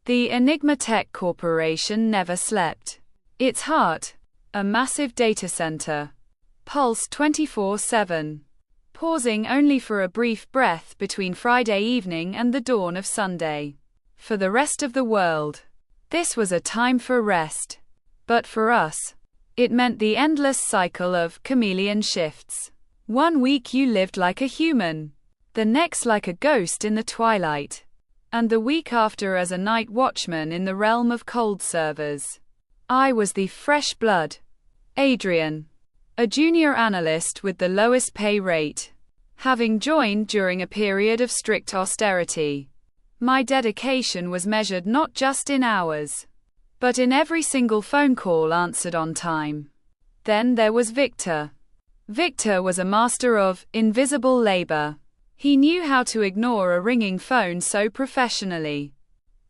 The Enigma Tech Corporation never slept. Its heart, a massive data center, pulsed 24/7, pausing only for a brief breath between Friday evening and the dawn of Sunday. For the rest of the world, this was a time for rest. But for us, it meant the endless cycle of chameleon shifts. One week you lived like a human, the next like a ghost in the twilight, and the week after as a night watchman in the realm of cold servers. I was the fresh blood, Adrian, a junior analyst with the lowest pay rate, having joined during a period of strict austerity. My dedication was measured not just in hours, but in every single phone call answered on time. Then there was Victor. Victor was a master of invisible labor. He knew how to ignore a ringing phone so professionally.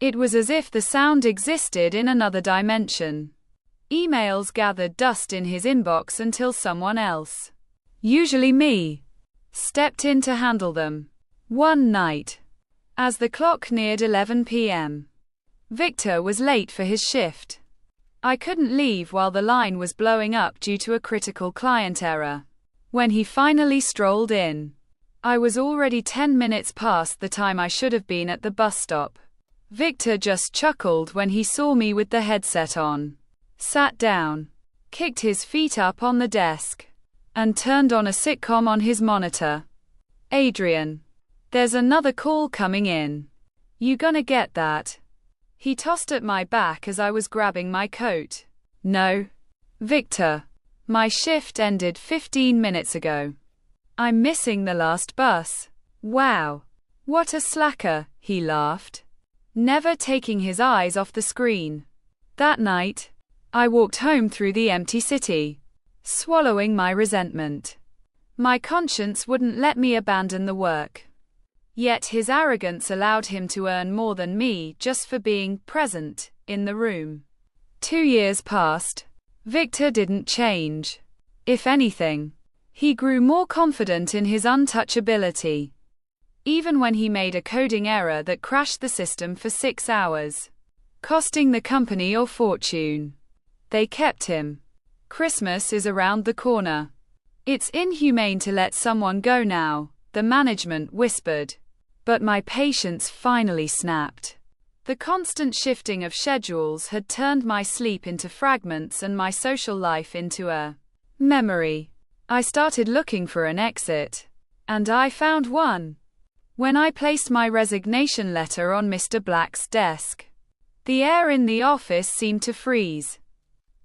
It was as if the sound existed in another dimension. Emails gathered dust in his inbox until someone else, usually me, stepped in to handle them. One night, as the clock neared 11 p.m., Victor was late for his shift. I couldn't leave while the line was blowing up due to a critical client error. When he finally strolled in, I was already 10 minutes past the time I should have been at the bus stop. Victor just chuckled when he saw me with the headset on, sat down, kicked his feet up on the desk, and turned on a sitcom on his monitor. Adrian, there's another call coming in. You gonna get that? He tossed at my back as I was grabbing my coat. No, Victor. My shift ended 15 minutes ago. I'm missing the last bus. Wow. What a slacker, he laughed, never taking his eyes off the screen. That night, I walked home through the empty city, swallowing my resentment. My conscience wouldn't let me abandon the work. Yet his arrogance allowed him to earn more than me just for being present in the room. 2 years passed. Victor didn't change. If anything, he grew more confident in his untouchability. Even when he made a coding error that crashed the system for 6 hours, costing the company a fortune, they kept him. Christmas is around the corner. It's inhumane to let someone go now, the management whispered. But my patience finally snapped. The constant shifting of schedules had turned my sleep into fragments and my social life into a memory. I started looking for an exit. And I found one. When I placed my resignation letter on Mr. Black's desk, the air in the office seemed to freeze.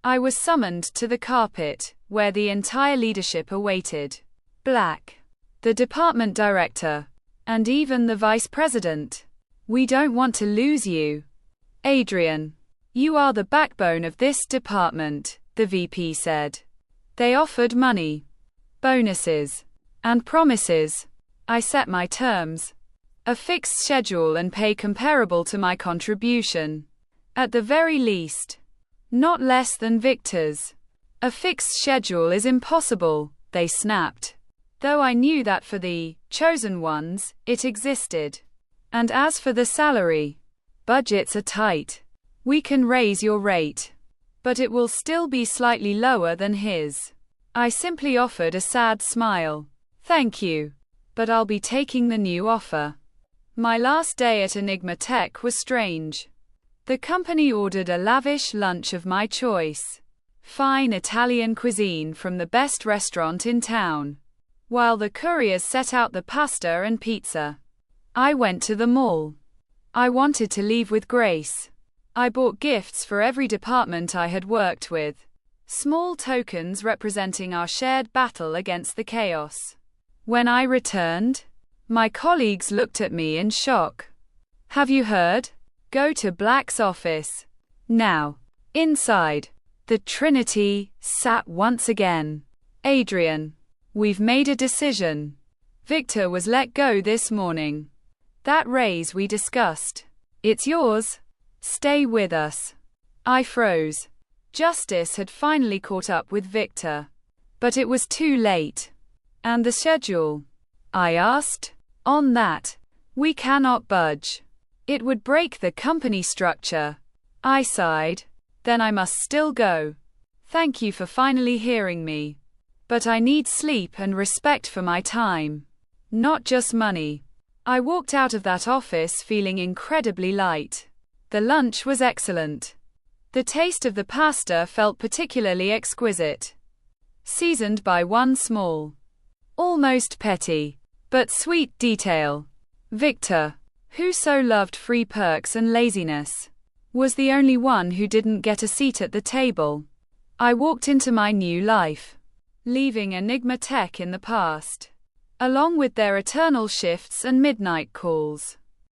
I was summoned to the carpet, where the entire leadership awaited. Black, the department director, and even the vice president. We don't want to lose you, Adrian. You are the backbone of this department, the VP said. They offered money, bonuses, and promises. I set my terms. A fixed schedule and pay comparable to my contribution. At the very least, not less than Victor's. A fixed schedule is impossible, they snapped. Though I knew that for the chosen ones, it existed. And as for the salary, budgets are tight. We can raise your rate, but it will still be slightly lower than his. I simply offered a sad smile. Thank you, but I'll be taking the new offer. My last day at Enigma Tech was strange. The company ordered a lavish lunch of my choice. Fine Italian cuisine from the best restaurant in town, while the couriers set out the pasta and pizza. I went to the mall. I wanted to leave with grace. I bought gifts for every department I had worked with. Small tokens representing our shared battle against the chaos. When I returned, my colleagues looked at me in shock. Have you heard? Go to Black's office. Now. Inside, the Trinity sat once again. Adrian, we've made a decision. Victor was let go this morning. That raise we discussed. It's yours. Stay with us. I froze. Justice had finally caught up with Victor. But it was too late. And the schedule? I asked. On that, we cannot budge. It would break the company structure. I sighed. Then I must still go. Thank you for finally hearing me. But I need sleep and respect for my time. Not just money. I walked out of that office feeling incredibly light. The lunch was excellent. The taste of the pasta felt particularly exquisite. Seasoned by one small, almost petty, but sweet detail. Victor, who so loved free perks and laziness, was the only one who didn't get a seat at the table. I walked into my new life, leaving Enigma Tech in the past, along with their eternal shifts and midnight calls.